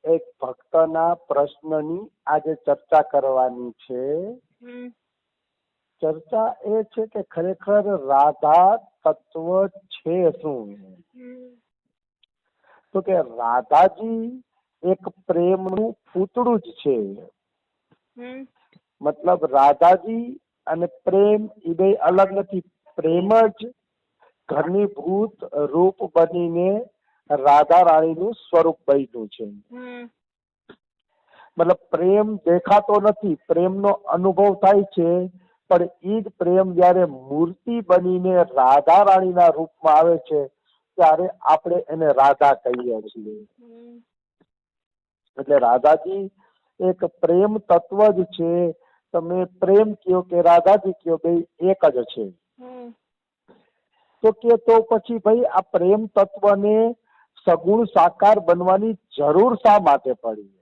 એક ભક્તના પ્રશ્નની આજે ચર્ચા કરવાની છે. ચર્ચા એ છે કે ખરેખર રાધા તત્વ છે શું? તો કે રાધાજી એક પ્રેમનું પૂતળું જ છે. મતલબ રાધાજી અને પ્રેમ એ બે અલગ નથી. પ્રેમ જ ઘનીભૂત રૂપ બનીને રાધા રાણીનું સ્વરૂપ બન્યું છે. મતલબ પ્રેમ દેખાતો નથી, પ્રેમનો અનુભવ થાય છે, પણ એ જ પ્રેમ જયારે મૂર્તિ બનીને રાધા રાણીના રૂપમાં આવે છે ત્યારે આપણે એને રાધા કહીએ છીએ. એટલે રાધાજી એક પ્રેમ તત્વ જ છે. તમે પ્રેમ કયો કે રાધાજી કયો, બે એક જ છે. તો પછી ભાઈ આ પ્રેમ તત્વને સગુણ સાકાર બનવાની જરૂર શા માટે પડી?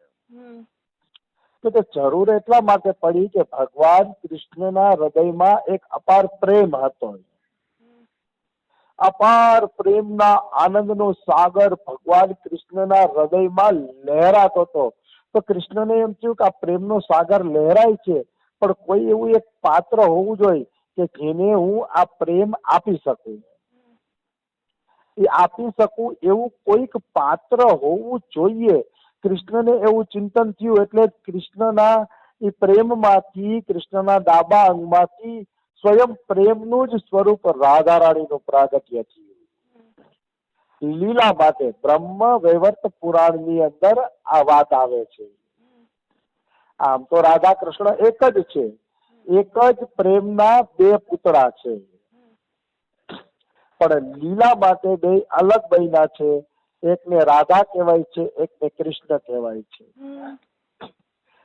તો તે જરૂર એટલા માટે પડી કે ભગવાન કૃષ્ણના હૃદયમાં એક અપાર પ્રેમ હતો. અપાર પ્રેમના આનંદનો સાગર ભગવાન કૃષ્ણના હૃદયમાં લહેરાતો હતો. તો કૃષ્ણને એમ થયું કે આ પ્રેમનો સાગર લહેરાય છે, પણ કોઈ એવું એક પાત્ર હોવું જોઈએ કે જેને હું આ પ્રેમ આપી શકું. એ આપી શકું એવું કોઈક પાત્ર હોવું જોઈએ. કૃષ્ણને એવું ચિંતન થયું એટલે કૃષ્ણના એ પ્રેમમાંથી, કૃષ્ણના ડાબા અંગમાંથી સ્વયં પ્રેમનું જ સ્વરૂપ રાધા રાણીનું પ્રાગટ્ય થયું. લીલા માટે બ્રહ્મ વૈવર્ત પુરાણની અંદર આ વાત આવે છે. આમ તો રાધા કૃષ્ણ એક જ છે, એક જ પ્રેમના બે પુતળા છે, પણ લીલા માટે બે અલગ બન્યા છે. એકને રાધા કહેવાય છે, એકને કૃષ્ણ કહેવાય છે.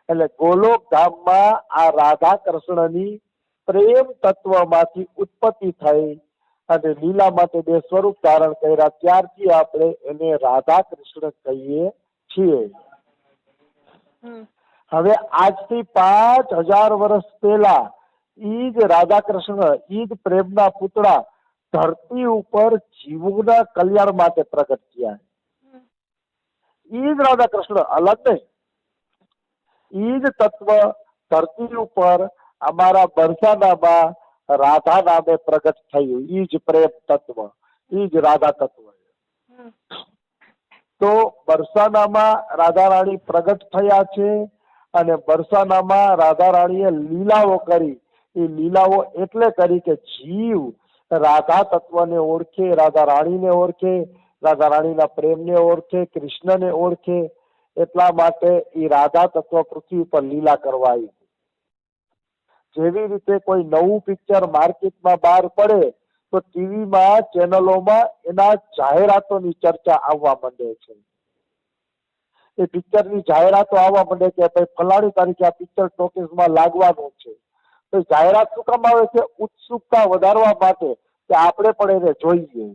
એટલે ગોલોક ધામમાં આ રાધા કૃષ્ણની પ્રેમ તત્વમાંથી ઉત્પત્તિ થઈ અને લીલા માટે બે સ્વરૂપ ધારણ કર્યા. ત્યારથી આપણે એને રાધા કૃષ્ણ કહીએ છીએ. હવે આજથી 5000 વર્ષ પહેલા ઈ જ રાધા કૃષ્ણ, ઈ જ પ્રેમના પુતળા ધરતી ઉપર જીવોના કલ્યાણ માટે પ્રગટ થયા. ઈ જ રાધા કૃષ્ણ, અલગ નહીં. ઈ જ તત્વ ધરતી ઉપર અમારા બરસાનામાં રાધા નામે પ્રગટ થયું. ઈ જ પ્રેમ તત્વ, ઈ જ રાધા તત્વ. તો બરસાનામાં રાધા રાણી પ્રગટ થયા છે અને બરસાનામાં રાધા રાણીએ લીલાઓ કરી. એ લીલાઓ એટલે કરી કે જીવ રાધા તત્વને ઓળખે, રાધા રાણીને ઓળખે, રાધા રાણીના પ્રેમને ઓળખે, કૃષ્ણને ઓળખે. એટલા માટે એ રાધા તત્વ પૃથ્વી પર લીલા કરવા આવ્યું. જેવી રીતે કોઈ નવું પિક્ચર માર્કેટમાં બહાર પડે તો ટીવીમાં, ચેનલોમાં એના જાહેરાતોની ચર્ચા આવવા માંડે છે. એ પિક્ચરની જાહેરાતો આવવા માંડે કે ભાઈ ફલાણી તારીખે આ પિક્ચર ટોકીઝમાં લાગવાનું છે. તો જાહેરાત શું કામ આવે છે? ઉત્સુકતા વધારવા માટે કે આપણે પણ એને જોઈએ.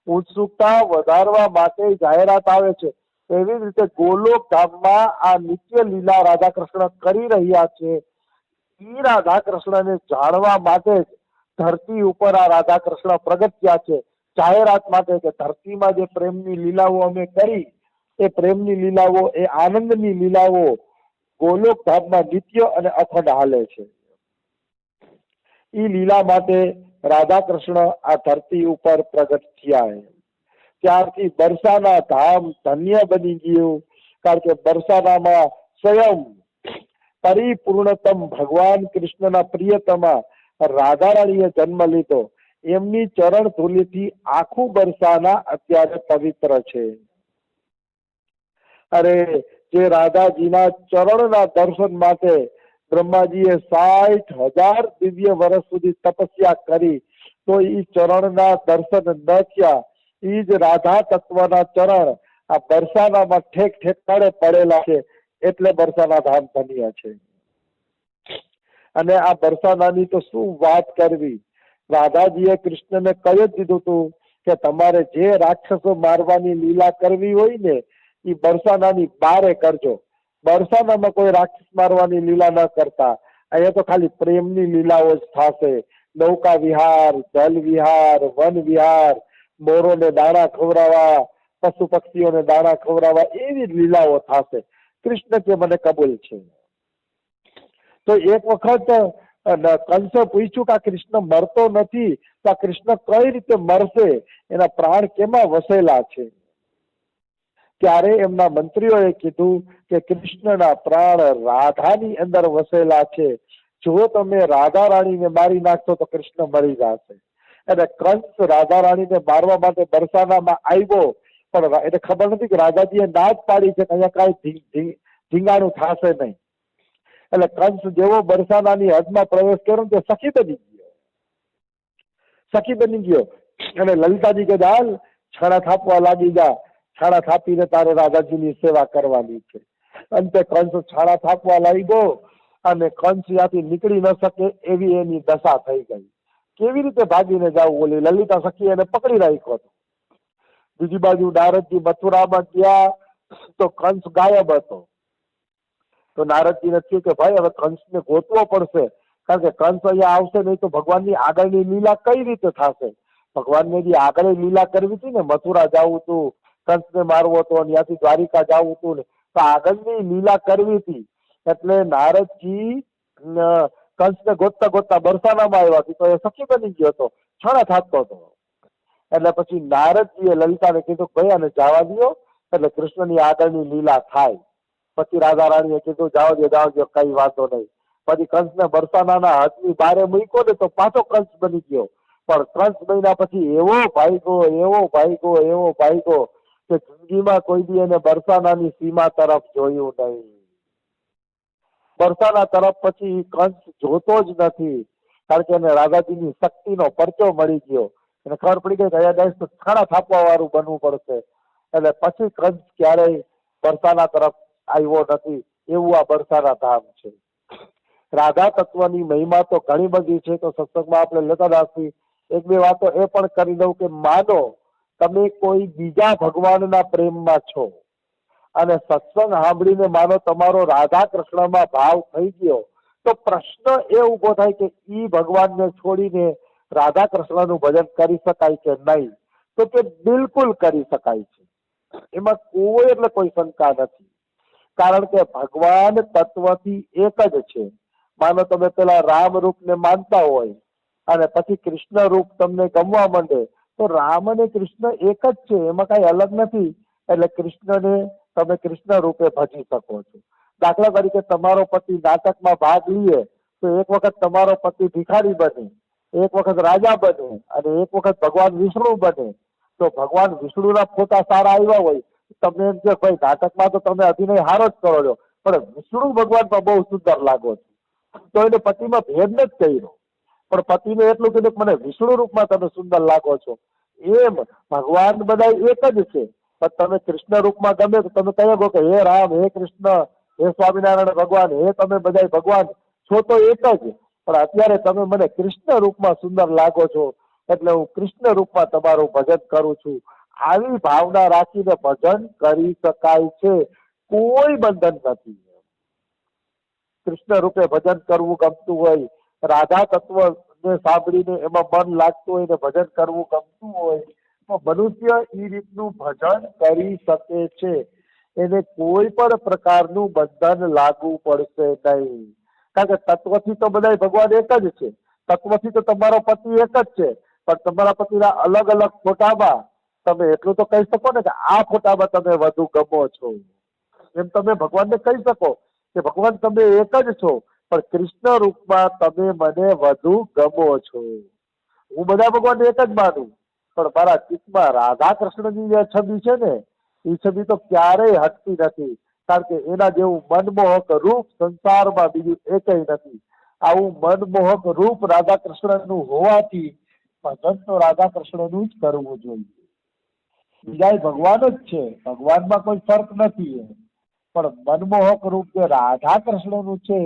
ઉત્સુકતા વધારવા માટે જાહેરાત આવે છે. એવી જ રીતે ગોલોક ધામમાં આ નિત્ય લીલા રાધા કૃષ્ણ કરી રહ્યા છે. એ રાધા કૃષ્ણને જાણવા માટે જ ધરતી ઉપર આ રાધા કૃષ્ણ પ્રગટ થયા છે. જાહેરાત માટે કે ધરતીમાં જે પ્રેમની લીલાઓ અમે કરી, એ પ્રેમની લીલાઓ, એ આનંદની લીલાઓ ગોલોક ધામમાં નિત્ય અને અખંડ હાલે છે. એ લીલા માટે રાધા કૃષ્ણ આ ધરતી ઉપર પ્રગટ થયા. ત્યારથી બરસાના ધામ ધન્ય બની ગયું. કારણ કે બરસાનામાં સ્વયં પરિપૂર્ણતમ ભગવાન કૃષ્ણના પ્રિયતમા રાધા રાણીએ જન્મ લીધો. એમની ચરણ ધૂલીથી આખું બરસાના અત્યારે પવિત્ર છે. અરે જે રાધાજીના ચરણના દર્શન માટે બ્રહ્માજીએ 60,000 દિવ્ય વર્ષ સુધી તપસ્યા કરી તો એ ચરણના દર્શન ન થયા. એ જ રાધા તત્વના ચરણ આ બરસાનામાં ઠેક ઠેકાણે પડેલા છે. એટલે બરસાના ધામ ધન્ય છે. અને આ બરસાનાની તો શું વાત કરવી. રાધાજીએ કૃષ્ણને કહી જ દીધું હતું કે તમારે જે રાક્ષસો મારવાની લીલા કરવી હોય ને એ બરસાનાની બારે કરજો. બરસાનામાં કોઈ રાક્ષસ મારવાની લીલા ન કરતા. અહીંયા તો ખાલી પ્રેમની લીલાઓ જ થશે. નૌકા વિહાર, જલ વિહાર, વન વિહાર, મોરોને દાણા ખવડાવવા, પશુ પક્ષીઓને દાણા ખવડાવવા, એવી લીલાઓ થશે. કૃષ્ણ કે મને કબૂલ છે. તો એક વખત કંસે પૂછ્યું કે આ કૃષ્ણ મરતો નથી, તો આ કૃષ્ણ કઈ રીતે મરશે, એના પ્રાણ કેમાં વસેલા છે? ત્યારે એમના મંત્રીઓએ કીધું કે કૃષ્ણના પ્રાણ રાધાની અંદર વસેલા છે. જો તમે રાધા રાણીને મારી નાખશો તો કૃષ્ણ મરી જશે. અને કંસ રાધા રાણીને મારવા માટે બરસાનામાં આવ્યો, પણ એને ખબર નથી કે રાધાજીએ ના જ પાડી છે કે અહીંયા કાંઈ ધીંગાણું થશે નહીં. એટલે કંસ જેવો બરસાનાની હદમાં પ્રવેશ કર્યો તે સખી બની ગયો. અને લલિતાજી કે હાલ છાણા થાપવા લાગી જા, છાણા થાપીને તારે રાધાજીની સેવા કરવાની છે. અંતે કંસ છાણા થાપવા લાગ્યો અને કંસ ત્યાંથી નીકળી ન શકે એવી એની દશા થઈ ગઈ. કેવી રીતે ભાગીને જવું? ઓલી લલિતા સખી એને પકડી રાખ્યો હતો. બીજી બાજુ નારદજી મથુરામાં ગયા તો કંસ ગાયબ હતો. તો નારદજીને થયું કે ભાઈ હવે કંસને ગોતવો પડશે, કારણ કે કંસ અહીંયા આવશે નહીં તો ભગવાનની આગળની લીલા કઈ રીતે થશે? ભગવાનને જે આગળ લીલા કરવી હતી ને, મથુરા જવું હતું, કંસને મારવો હતો, ત્યાંથી દ્વારિકા જવું હતું ને, તો આગળની લીલા કરવી હતી. એટલે નારદજી કંસને ગોતતા ગોતતા બરસાનામાં આવ્યા હતી, તો એ સખી બની ગયો હતો, છાણા થાપતો હતો. એટલે પછી નારદજીએ લલિતાને કીધું ભાઈ આને જવા દો, એટલે કૃષ્ણની આગળની લીલા થાય. પછી રાધા રાણીએ કીધું જાઓ દો, કઈ વાંધો નહીં. પછી કંસને બરસાનાના હાથની બારે મૂક્યો ને તો પાછો કંસ બની ગયો. પણ કંસ બન્યા પછી એવો ભાગ્યો કે જિંદગીમાં કોઈ દી એને બરસાનાની સીમા તરફ જોયું નહીં. બરસાના તરફ પછી કંસ જોતો જ નથી, કારણ કે એને રાધાજીની શક્તિનો પરચો મળી ગયો. એને ખબર પડી ગઈ કે અહીંયા તો છાણા થાપવા વાળું બનવું પડશે. એટલે પછી કંસ ક્યારેય બરસાના તરફ આવ્યો નથી. એવું આ બરસાના ધામ છે. રાધા તત્વની મહિમા તો ઘણી બધી છે, તો સત્સંગમાં આપણે લેતા રાખવી. એક બે વાતો એ પણ કરી દઉં કે માનો તમે કોઈ બીજા ભગવાનના પ્રેમમાં છો અને સત્સંગ સાંભળીને માનો તમારો રાધા કૃષ્ણમાં ભાવ થઈ ગયો, તો પ્રશ્ન એ ઉભો થાય કે ઈ ભગવાનને છોડીને રાધા કૃષ્ણનું ભજન કરી શકાય કે નહીં? તો કે બિલકુલ કરી શકાય છે. એમાં કોઈ શંકા નથી. કારણ કે ભગવાન તત્વથી એક જ છે. માનો તમે પેલા રામ રૂપને માનતા હોય અને પછી કૃષ્ણ રૂપ તમને ગમવા માંડે, તો રામ અને કૃષ્ણ એક જ છે, એમાં કઈ અલગ નથી. એટલે કૃષ્ણને તમે કૃષ્ણ રૂપે ભજી શકો છો. દાખલા તરીકે તમારો પતિ નાટકમાં ભાગ લઈએ તો એક વખત તમારો પતિ ભિખારી બને, એક વખત રાજા બને અને એક વખત ભગવાન વિષ્ણુ બને. તો ભગવાન વિષ્ણુના ફોટા સારા આવ્યા હોય, તમને એમ કે ભાઈ નાટકમાં તો તમે અભિનય સારો જ કરો છો, પણ વિષ્ણુ ભગવાન તો બહુ સુંદર લાગો છો. તો એને પતિમાં ભેદ નથી કર્યો, પણ પતિને એટલું કીધું કે મને વિષ્ણુ રૂપમાં તમે સુંદર લાગો છો. એમ ભગવાન બધા એક જ છે, પણ તમે કૃષ્ણ રૂપમાં ગમે તો તમે કહો કે હે રામ, હે કૃષ્ણ, હે સ્વામિનારાયણ ભગવાન, હે તમે બધા ભગવાન છો તો એક જ, પણ અત્યારે તમે મને કૃષ્ણ રૂપમાં સુંદર લાગો છો, એટલે હું કૃષ્ણ રૂપમાં તમારું ભજન કરું છું. આવી ભાવના રાખીને ભજન કરી શકાય છે, કોઈ બંધન નથી. કૃષ્ણ રૂપે ભજન કરવું ગમતું હોય, રાધા તત્વને સાંભળીને એમાં મન લાગતું હોય ને ભજન કરવું ગમતું હોય, તો મનુષ્ય એ રીતનું ભજન કરી શકે છે. એને કોઈ પણ પ્રકારનું બંધન લાગુ પડશે નહીં. કારણ કે તત્વથી તો બધા ભગવાન એક જ છે. તત્વથી તો તમારો પતિ એક જ છે, પણ તમારા પતિના અલગ અલગ ફોટામાં તમે એટલું તો કહી શકો ને કે આ ફોટામાં તમે વધુ ગમો છો. એમ તમે ભગવાનને કહી શકો કે ભગવાન તમે એક જ છો, પણ કૃષ્ણ રૂપમાં તમે મને વધુ ગમો છો. હું બધા ભગવાનને એક જ માનું, પણ મારા ચિત્તમાં રાધા કૃષ્ણની જે છબી છે ને, એ છબી તો ક્યારેય હટતી નથી. કારણ કે એના જેવું મનમોહક રૂપ સંસારમાં બીજું એકેય નથી. આવું મનમોહક રૂપ રાધા કૃષ્ણનું હોવાથી ભજન તો રાધા કૃષ્ણનું જ કરવું જોઈએ. બીજા ભગવાન જ છે, ભગવાનમાં કોઈ ફર્ક નથી, પણ મનમોહક રૂપ જે રાધા કૃષ્ણનું છે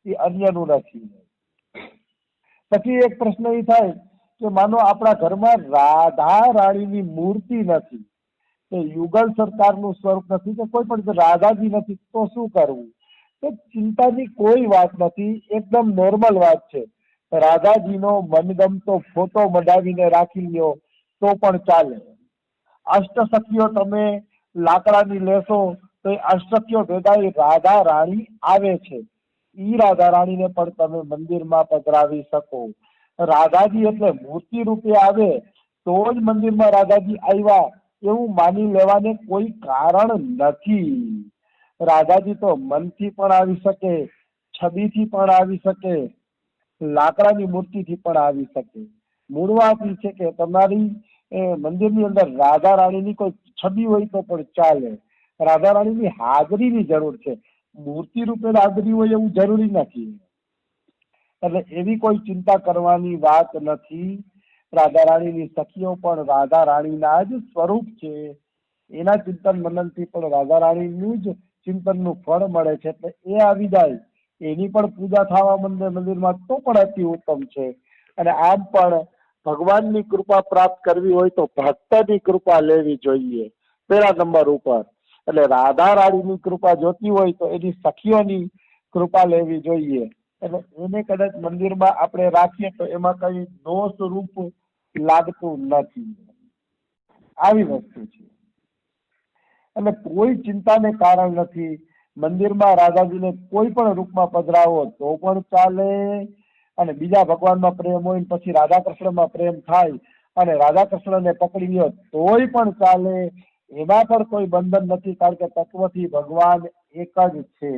એ અન્યનું નથી. પછી એક પ્રશ્ન એ થાય કે માનો આપણા ઘરમાં રાધા રાણીની મૂર્તિ નથી, કે યુગલ સરકારનું સ્વરૂપ નથી, કે કોઈ પણ રાધાજી નથી, તો શું કરવું? તો ચિંતાની કોઈ વાત નથી, એકદમ નોર્મલ વાત છે. રાધાજીનો મનગમતો ફોટો મઢાવીને રાખી લ્યો તો પણ ચાલે. અષ્ટસખીઓ તમે લાકડાની લેશો તો એ અષ્ટસખીઓ ભેગા એ રાધા રાણી આવે છે. ઈ રાધા રાણીને પણ તમે મંદિરમાં પધરાવી શકો. રાધાજી એટલે મૂર્તિ રૂપે આવે તો જ મંદિરમાં રાધાજી આવ્યા એવું માની લેવાને કોઈ કારણ નથી. રાધાજી તો મનથી પણ આવી શકે, છબીથી પણ આવી શકે, લાકડાની મૂર્તિથી પણ આવી શકે. મૂળ વાત એ છે કે તમારી મંદિરની અંદર રાધા રાણીની કોઈ છબી હોય તો પણ ચાલે. રાધા રાણીની હાજરીની જરૂર છે, મૂર્તિ રૂપે હાજરી હોય એવું જરૂરી નથી. એટલે એવી કોઈ ચિંતા કરવાની વાત નથી. રાધા રાણીની સખીઓ પણ રાધા રાણીના જ સ્વરૂપ છે. એના ચિંતન મનનથી પણ રાધા રાણીનું જ ચિંતનનું ફળ મળે છે. એટલે એ આવી જાય, એની પણ પૂજા થવા માંડે મંદિરમાં તો પણ અતિ ઉત્તમ છે. અને આમ પણ ભગવાનની કૃપા પ્રાપ્ત કરવી હોય તો ભક્તની કૃપા લેવી જોઈએ પેલા નંબર ઉપર. એટલે રાધા રાણીની કૃપા જોતી હોય તો એની સખીઓની કૃપા લેવી જોઈએ. એટલે એને કદાચ મંદિરમાં આપણે રાખીએ તો એમાં કઈ દોષ રૂપ લાગતું નથી. આવી વસ્તુ છે. એટલે કોઈ ચિંતાને કારણ નથી. મંદિરમાં રાધાજીને કોઈ પણ રૂપમાં પધરાવો તો પણ ચાલે, અને બીજા ભગવાનમાં પ્રેમ હોય પછી રાધા કૃષ્ણમાં પ્રેમ થાય અને રાધા કૃષ્ણને પકડી લ્યો તોય પણ ચાલે. એમાં પણ કોઈ બંધન નથી, કારણ કે તત્વથી ભગવાન એક જ છે.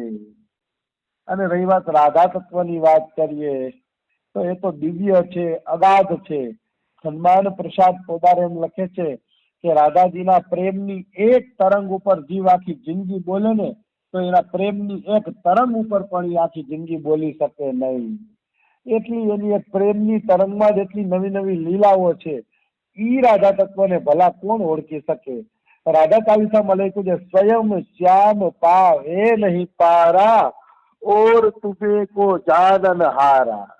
અને રહી વાત રાધા તત્વની વાત કરીએ તો એ તો દિવ્ય છે, અગાધ છે. સન્માન પ્રસાદ પોદાર એમ લખે છે કે રાધાજીના પ્રેમની એક તરંગ ઉપર જીવ આખી જિંદગી બોલે ને તો એના પ્રેમની એક તરંગ ઉપર પણ એ આખી જિંદગી બોલી શકે નહીં. એટલી એની એક પ્રેમની તરંગમાં જ એટલી નવી નવી લીલાઓ છે. ઈ રાધા તત્વને ભલા કોણ ઓળખી શકે? રાધા ચાલીસામાં લખ્યું છે, સ્વયં શ્યામ પાવે નહીં પારા ઓર તુમે કો જાનન હારા.